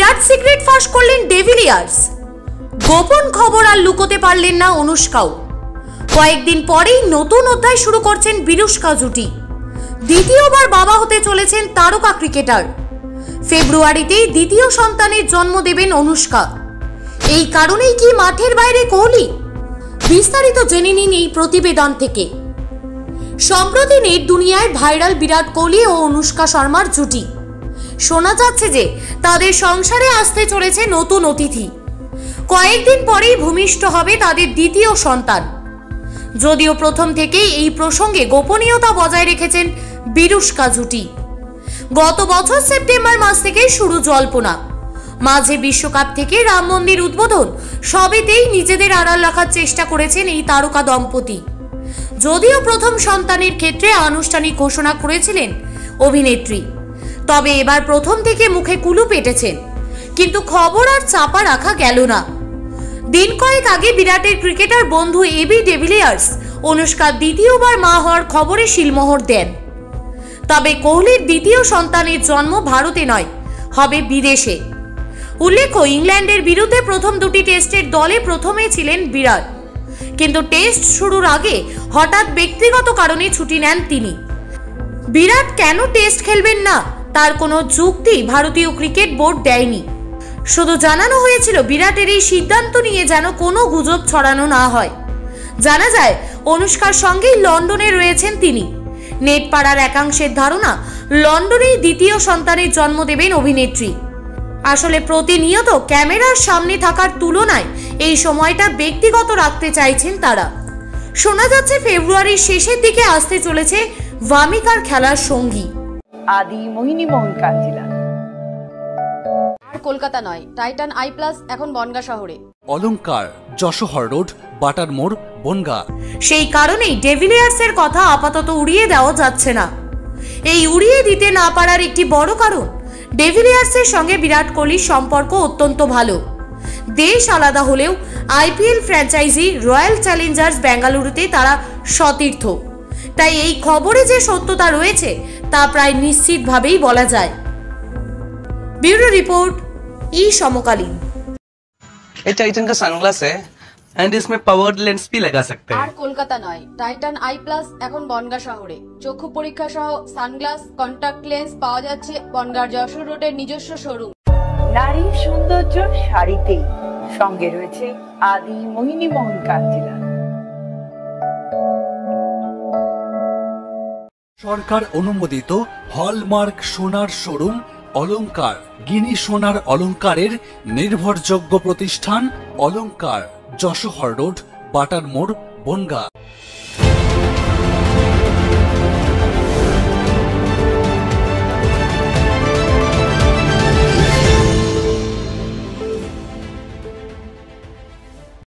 বিরাট secret ফাঁস করলেন de Villiers. গোপন খবর আর লুকোতে পারলেন না অনুষ্কাও। কয়েকদিন পরেই নতুন অধ্যায় শুরু করছেন বিরুষ্কা জুটি। দ্বিতীয়বার বাবা হতে চলেছেন তারকা ক্রিকেটার। ফেব্রুয়ারিতেই দ্বিতীয় সন্তানের জন্ম দেবেন অনুষ্কা। এই কারণেই কি মাঠের বাইরে কোহলি? বিস্তারিত জেনে নিন এই প্রতিবেদন থেকে। সম্প্রতি নেট দুনিয়ায় ভাইরাল বিরাট কোহলি ও অনুষ্কা শর্মার জুটি। শোনা যাচ্ছে যে তাদের সংসারে আসতে চলেছে নতুন অতিথি। কয়েকদিন পরেই ভূমিষ্ঠ হবে তাদের দ্বিতীয় সন্তান। যদিও প্রথম থেকেই এই প্রসঙ্গে গোপনীয়তা বজায় রেখেছেন বিরুষ্কা জুটি। গত বছর সেপ্টেম্বর মাস থেকেই শুরু জল্পনা। মাঝে বিশ্বকাপ থেকে রাম মন্দির উদ্বোধন সবেতেই নিজেদের আড়াল রাখার চেষ্টা করেছেন এই তারকা দম্পতি। যদিও প্রথম সন্তানের ক্ষেত্রে আনুষ্ঠানিক ঘোষণা করেছিলেন অভিনেত্রী, তবে এবার প্রথম থেকে মুখে কুলুপ এঁটেছেন। কিন্তু খবর আর চাপা রাখা গেল না। দিন কয়েক আগে বিরাটের ক্রিকেটার বন্ধু এবি ডেভিলিয়ার্স অনুষ্কার দ্বিতীয়বার মা হওয়ার খবরে শিলমোহর দেন। তবে কোহলির দ্বিতীয় সন্তানের জন্ম ভারতে নয়, হবে বিদেশে। উল্লেখ্য, ইংল্যান্ডের বিরুদ্ধে প্রথম দুটি টেস্টের দলে প্রথমে ছিলেন বিরাট, কিন্তু টেস্ট শুরুর আগে হঠাৎ ব্যক্তিগত কারণে ছুটি নেন তিনি। বিরাট কেন টেস্ট খেলবেন না তার কোনো যুক্তি ভারতীয় ক্রিকেট বোর্ড দেয়নি। শুধু জানানো হয়েছিল বিরাটের এই সিদ্ধান্ত নিয়ে যেন কোনো গুজব ছড়ানো না হয়। জানা যায় অনুষ্কার সঙ্গেই লন্ডনে রয়েছেন তিনি। নেট পাড়ার একাংশের ধারণা লন্ডনেই দ্বিতীয় সন্তানের জন্ম দেবেন অভিনেত্রী। আসলে প্রতিনিয়ত ক্যামেরার সামনে থাকার তুলনায় এই সময়টা ব্যক্তিগত রাখতে চাইছেন তারা। শোনা যাচ্ছে ফেব্রুয়ারির শেষের দিকে আসতে চলেছে ভামিকার খেলার সঙ্গী। আদি মোহিনী মোহন কাঞ্জিলা। আর কলকাতা নয়, টাইটান আই প্লাস এখন বনগাঁ শহরে। অলংকার, যশোহর রোড, বাটার মোড়, বনগাঁ। সেই কারণেই ডেভিলিয়ার্সের কথা আপাতত উড়িয়ে দেওয়া যাচ্ছে না। এই উড়িয়ে দিতে না পারার একটি বড় কারণ, ডেভিলিয়ার্সের সঙ্গে বিরাট কোহলির সম্পর্ক অত্যন্ত ভালো। দেশ আলাদা হলেও আইপিএল ফ্র্যাঞ্চাইজি রয়্যাল চ্যালেঞ্জার্স বেঙ্গালুরুতে তারা সতীর্থ। তাই এই খবরে যে সত্যতা রয়েছে তা প্রায় নিশ্চিতভাবেই বলা যায়। ब्यूरो रिपोर्ट, ई समकालीन। ये टाइटन का सनग्लास है एंड इसमें पावर्ड लेंस भी लगा सकते हैं। আর কলকাতা নয়, টাইটান আই প্লাস এখন বনগাঁ শহরে। চক্ষু পরীক্ষা সহ সানগ্লাস, কন্টাক্ট লেন্স পাওয়া যাচ্ছে বনগাঁর যশোর রোডের নিজস্ব শোরুম। নারী সৌন্দর্য শাড়িতেই, সঙ্গে রয়েছে আদি মোহিনী মোহন কাঞ্জিলা। সরকার অনুমোদিত হলমার্ক সোনার শোরুম অলংকার, গিনি সোনার অলংকারের নির্ভরযোগ্য প্রতিষ্ঠান অলংকার, যশোহর রোড, বাটার মোড়, বনগাঁ।